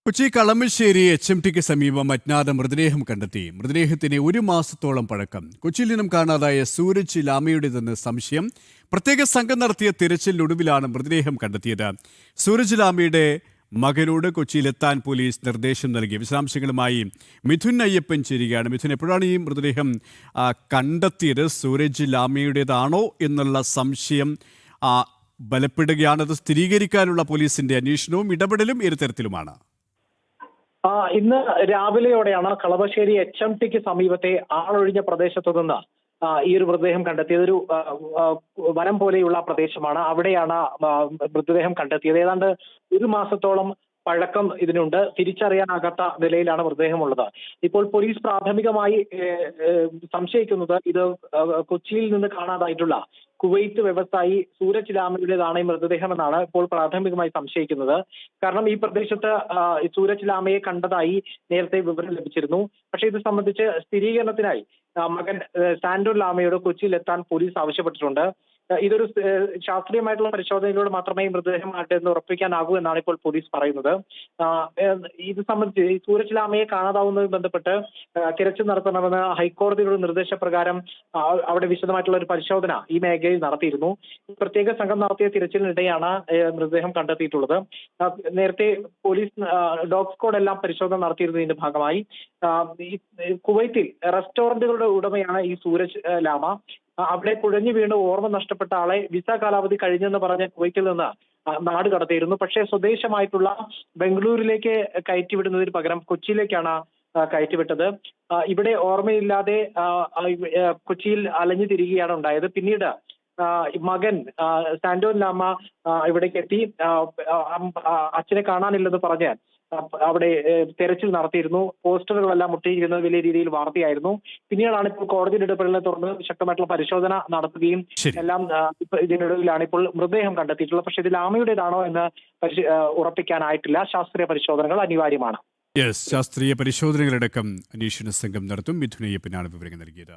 കൊച്ചി കളമശ്ശേരി HMTക്ക് സമീപം അജ്ഞാത മൃതദേഹം കണ്ടെത്തി. മൃതദേഹത്തിന് 1 മാസത്തോളം പഴക്കം. കൊച്ചിയിൽ നിന്നും കാണാതായ സൂരജ് ലാമയുടേതെന്ന് സംശയം. പ്രത്യേക സംഘം നടത്തിയ തിരച്ചിലിനൊടുവിലാണ് മൃതദേഹം കണ്ടെത്തിയത്. സൂരജ് ലാമയുടെ മകനോട് കൊച്ചിയിലെത്താൻ പോലീസ് നിർദ്ദേശം നൽകി. വിശദാംശങ്ങളുമായി മിഥുൻ അയ്യപ്പൻ ചേരുകയാണ്. മിഥുൻ, എപ്പോഴാണ് ഈ മൃതദേഹം കണ്ടെത്തിയത്? സൂരജ് ലാമയുടേതാണോ എന്നുള്ള സംശയം ബലപ്പെടുകയാണ്. അത് സ്ഥിരീകരിക്കാനുള്ള പോലീസിന്റെ അന്വേഷണവും ഇടപെടലും ഇരു തരത്തിലുമാണ്. ഇന്ന് രാവിലെയോടെയാണ് കളമശ്ശേരി HMTക്ക് സമീപത്തെ ആളൊഴിഞ്ഞ പ്രദേശത്തു നിന്ന് ഈ ഒരു മൃതദേഹം കണ്ടെത്തിയത്. ഒരു വനം പോലെയുള്ള പ്രദേശമാണ്. അവിടെയാണ് മൃതദേഹം കണ്ടെത്തിയത്. ഏതാണ്ട് 1 മാസത്തോളം പഴക്കം ഇതിനുണ്ട്. തിരിച്ചറിയാനാകാത്ത നിലയിലാണ് മൃതദേഹമുള്ളത്. ഇപ്പോൾ പോലീസ് പ്രാഥമികമായി സംശയിക്കുന്നത് ഇത് കൊച്ചിയിൽ നിന്ന് കാണാതായിട്ടുള്ള കുവൈത്ത് വ്യവസായി സൂരജ് ലാമയുടേതാണ് ഈ മൃതദേഹം എന്നാണ് ഇപ്പോൾ പ്രാഥമികമായി സംശയിക്കുന്നത്. കാരണം ഈ പ്രദേശത്ത് സൂരജ് ലാമയെ കണ്ടതായി നേരത്തെ വിവരം ലഭിച്ചിരുന്നു. പക്ഷേ ഇത് സംബന്ധിച്ച് സ്ഥിരീകരണത്തിനായി മകൻ സാന്റോൻ ലാമയോട് കൊച്ചിയിൽ എത്താൻ പോലീസ് ആവശ്യപ്പെട്ടിട്ടുണ്ട്. ഇതൊരു ശാസ്ത്രീയമായിട്ടുള്ള പരിശോധനയിലൂടെ മാത്രമേ മൃതദേഹം എന്ന് ഉറപ്പിക്കാനാകൂ എന്നാണ് ഇപ്പോൾ പോലീസ് പറയുന്നത്. ഇത് സംബന്ധിച്ച് സൂരജ് ലാമയെ കാണാതാവുന്നതുമായി ബന്ധപ്പെട്ട് തിരച്ചിൽ നടത്തണമെന്ന് ഹൈക്കോടതിയുടെ നിർദ്ദേശപ്രകാരം അവിടെ വിശദമായിട്ടുള്ള ഒരു പരിശോധന ഈ മേഖലയിൽ നടത്തിയിരുന്നു. പ്രത്യേക സംഘം നടത്തിയ തിരച്ചിലിനിടെയാണ് മൃതദേഹം കണ്ടെത്തിയിട്ടുള്ളത്. നേരത്തെ പോലീസ് ഡോഗ് സ്ക്വാഡ് എല്ലാം പരിശോധന നടത്തിയിരുന്നതിന്റെ ഭാഗമായി കുവൈത്തിൽ റെസ്റ്റോറന്റുകളുടെ ഉടമയാണ് ഈ സൂരജ് ലാമ. അവിടെ കുഴഞ്ഞു വീണ് ഓർമ്മ നഷ്ടപ്പെട്ട ആളെ വിസ കാലാവധി കഴിഞ്ഞെന്ന് പറഞ്ഞ് കുവൈറ്റിൽ നിന്ന് നാട് കടത്തിയിരുന്നു. പക്ഷേ സ്വദേശമായിട്ടുള്ള ബംഗളൂരിലേക്ക് കയറ്റിവിടുന്നതിന് പകരം കൊച്ചിയിലേക്കാണ് കയറ്റിവിട്ടത്. ഇവിടെ ഓർമ്മയില്ലാതെ കൊച്ചിയിൽ അലഞ്ഞു തിരികെയാണ് ഉണ്ടായത്. പിന്നീട് മകൻ സാന്റോൻ ലാമ ഇവിടേക്ക് എത്തി. അച്ഛനെ കാണാനില്ലെന്ന് പറഞ്ഞ് അവിടെ തെരച്ചിൽ നടത്തിയിരുന്നു. പോസ്റ്ററുകളെല്ലാം മുട്ടിയിരിക്കുന്നത് വലിയ രീതിയിൽ വാർത്തയായിരുന്നു. പിന്നീടാണ് ഇപ്പോൾ കോടതിയുടെ ഇടപെടലിനെ തുടർന്ന് ശക്തമായിട്ടുള്ള പരിശോധന നടത്തുകയും എല്ലാം ഇതിനിടയിലാണ് ഇപ്പോൾ മൃതദേഹം കണ്ടെത്തിയിട്ടുള്ളത്. പക്ഷേ ഇത് ലാമയുടേതാണോ എന്ന് ഉറപ്പിക്കാനായിട്ടില്ല. ശാസ്ത്രീയ പരിശോധനകൾ അനിവാര്യമാണ്. ശാസ്ത്രീയ പരിശോധനകളടക്കം അന്വേഷണ സംഘം നടത്തും. മിഥുൻ അയ്യപ്പനാണ് വിവരങ്ങൾ നൽകിയത്.